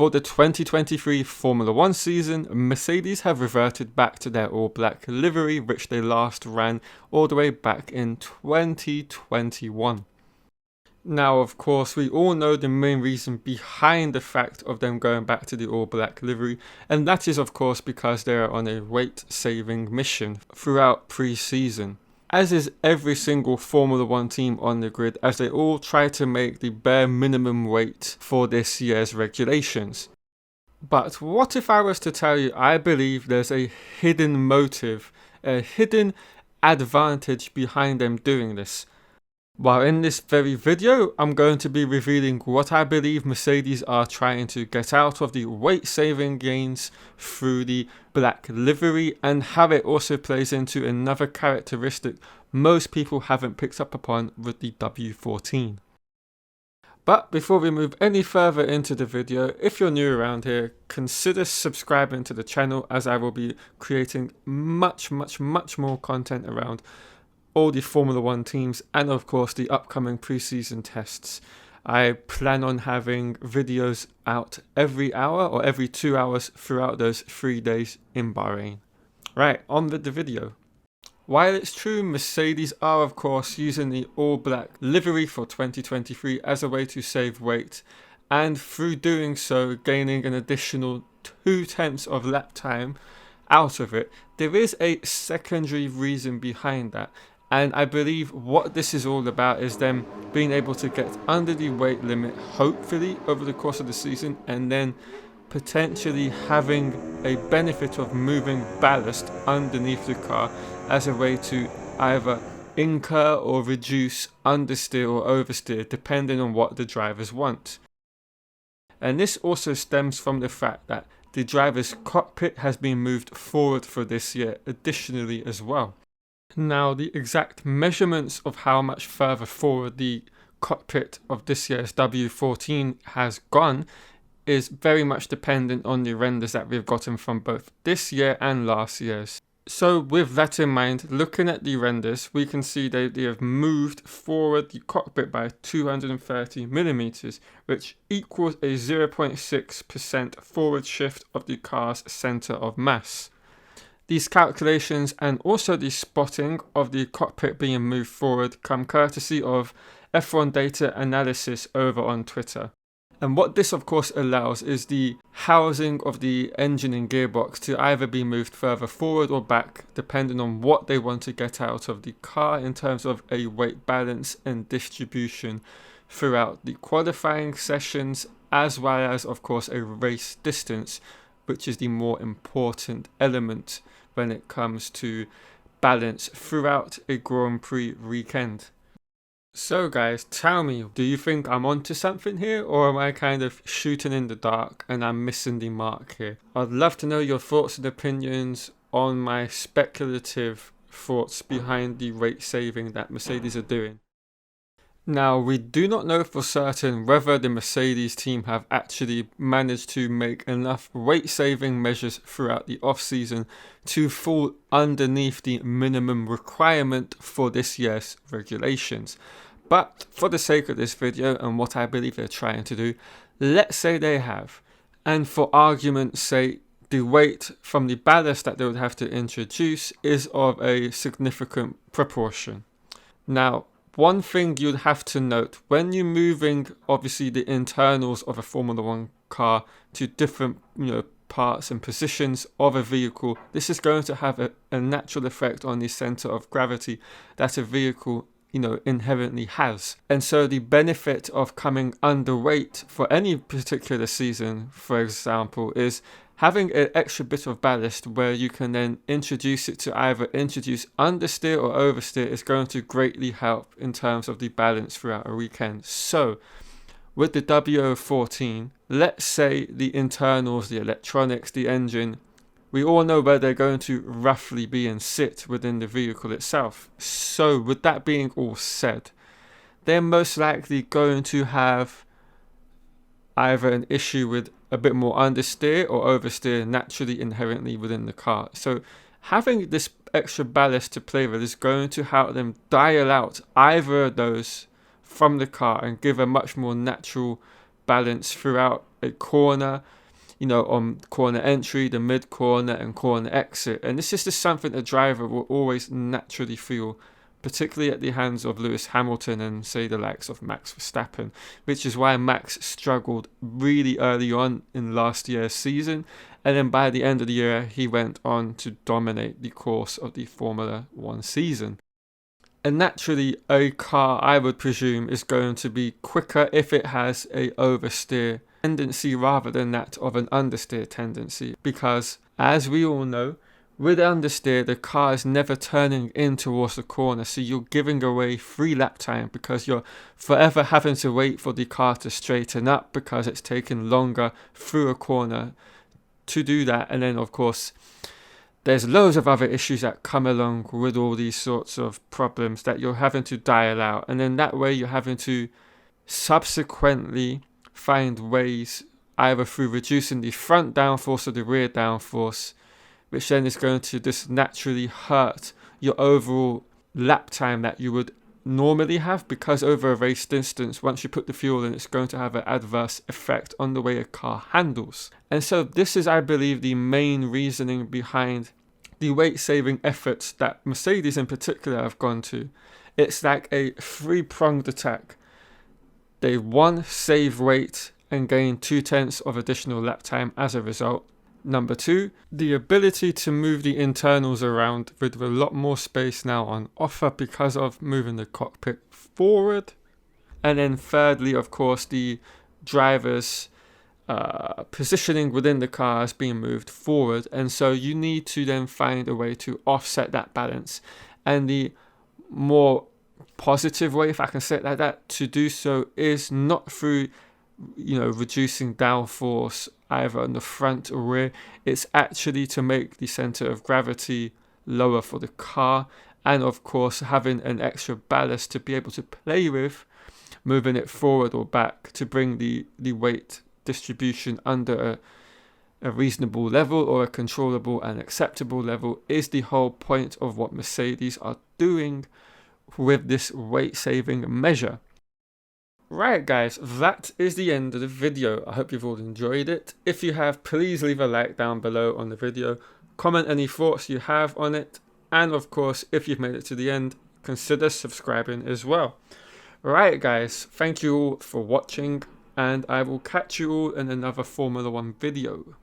For the 2023 Formula 1 season, Mercedes have reverted back to their all-black livery, which they last ran all the way back in 2021. Now, of course, we all know the main reason behind the fact of them going back to the all-black livery, and that is, of course, because they are on a weight-saving mission throughout pre-season. As is every single Formula 1 team on the grid, as they all try to make the bare minimum weight for this year's regulations. But what if I was to tell you I believe there's a hidden motive, a hidden advantage behind them doing this? Well, in this very video, I'm going to be revealing what I believe Mercedes are trying to get out of the weight-saving gains through the black livery, and how it also plays into another characteristic most people haven't picked up upon with the W14. But before we move any further into the video, if you're new around here, consider subscribing to the channel, as I will be creating much more content around all the Formula 1 teams and of course the upcoming preseason tests. I plan on having videos out every hour or every 2 hours throughout those 3 days in Bahrain. Right, on with the video. While it's true Mercedes are of course using the all-black livery for 2023 as a way to save weight, and through doing so gaining an additional 0.2 of lap time out of it, there is a secondary reason behind that. And I believe what this is all about is them being able to get under the weight limit, hopefully over the course of the season, and then potentially having a benefit of moving ballast underneath the car as a way to either incur or reduce understeer or oversteer, depending on what the drivers want. And this also stems from the fact that the driver's cockpit has been moved forward for this year additionally as well. Now, the exact measurements of how much further forward the cockpit of this year's W14 has gone is very much dependent on the renders that we've gotten from both this year and last year's. So with that in mind, looking at the renders, we can see they have moved forward the cockpit by 230 millimeters, which equals a 0.6% forward shift of the car's center of mass. These calculations and also the spotting of the cockpit being moved forward come courtesy of F1 data analysis over on Twitter. And what this of course allows is the housing of the engine and gearbox to either be moved further forward or back, depending on what they want to get out of the car in terms of a weight balance and distribution throughout the qualifying sessions, as well as of course a race distance, which is the more important element when it comes to balance throughout a Grand Prix weekend. So guys, tell me, do you think I'm onto something here, or am I kind of shooting in the dark and I'm missing the mark here? I'd love to know your thoughts and opinions on my speculative thoughts behind the rate saving that Mercedes are doing. Now, we do not know for certain whether the Mercedes team have actually managed to make enough weight-saving measures throughout the off-season to fall underneath the minimum requirement for this year's regulations. But for the sake of this video and what I believe they're trying to do, let's say they have. And for argument's sake, the weight from the ballast that they would have to introduce is of a significant proportion. Now, one thing you'd have to note, when you're moving obviously the internals of a Formula 1 car to different parts and positions of a vehicle, this is going to have a natural effect on the center of gravity that a vehicle inherently has. And so the benefit of coming underweight for any particular season, for example, is having an extra bit of ballast where you can then introduce it to either introduce understeer or oversteer is going to greatly help in terms of the balance throughout a weekend. So with the W14, let's say the internals, the electronics, the engine, we all know where they're going to roughly be and sit within the vehicle itself. So with that being all said, they're most likely going to have either an issue with a bit more understeer or oversteer naturally inherently within the car. So having this extra ballast to play with is going to help them dial out either of those from the car and give a much more natural balance throughout a corner, you know, on corner entry, the mid corner, and corner exit. And this is just something a driver will always naturally feel, particularly at the hands of Lewis Hamilton and, say, the likes of Max Verstappen, which is why Max struggled really early on in last year's season. And then by the end of the year, he went on to dominate the course of the Formula 1 season. And naturally, a car, I would presume, is going to be quicker if it has a oversteer tendency rather than that of an understeer tendency. Because, as we all know, with understeer, the car is never turning in towards the corner, so you're giving away free lap time because you're forever having to wait for the car to straighten up because it's taking longer through a corner to do that. And then, of course, there's loads of other issues that come along with all these sorts of problems that you're having to dial out. And then that way you're having to subsequently find ways, either through reducing the front downforce or the rear downforce, which then is going to just naturally hurt your overall lap time that you would normally have, because over a race distance, once you put the fuel in, it's going to have an adverse effect on the way a car handles. And so this is, I believe, the main reasoning behind the weight-saving efforts that Mercedes in particular have gone to. It's like a three-pronged attack. They, one, save weight and gain 0.2 of additional lap time as a result. Number two, the ability to move the internals around with a lot more space now on offer because of moving the cockpit forward. And then thirdly, of course, the driver's positioning within the car is being moved forward. And so you need to then find a way to offset that balance. And the more positive way, if I can say it like that, to do so is not through, you know, reducing downforce either on the front or rear. It's actually to make the center of gravity lower for the car, and of course having an extra ballast to be able to play with, moving it forward or back to bring the weight distribution under a reasonable level or a controllable and acceptable level is the whole point of what Mercedes are doing with this weight saving measure. Right guys, that is the end of the video. I hope you've all enjoyed it. If you have, please leave a like down below on the video, comment any thoughts you have on it, and of course, if you've made it to the end, consider subscribing as well. Right guys, thank you all for watching, and I will catch you all in another Formula 1 video.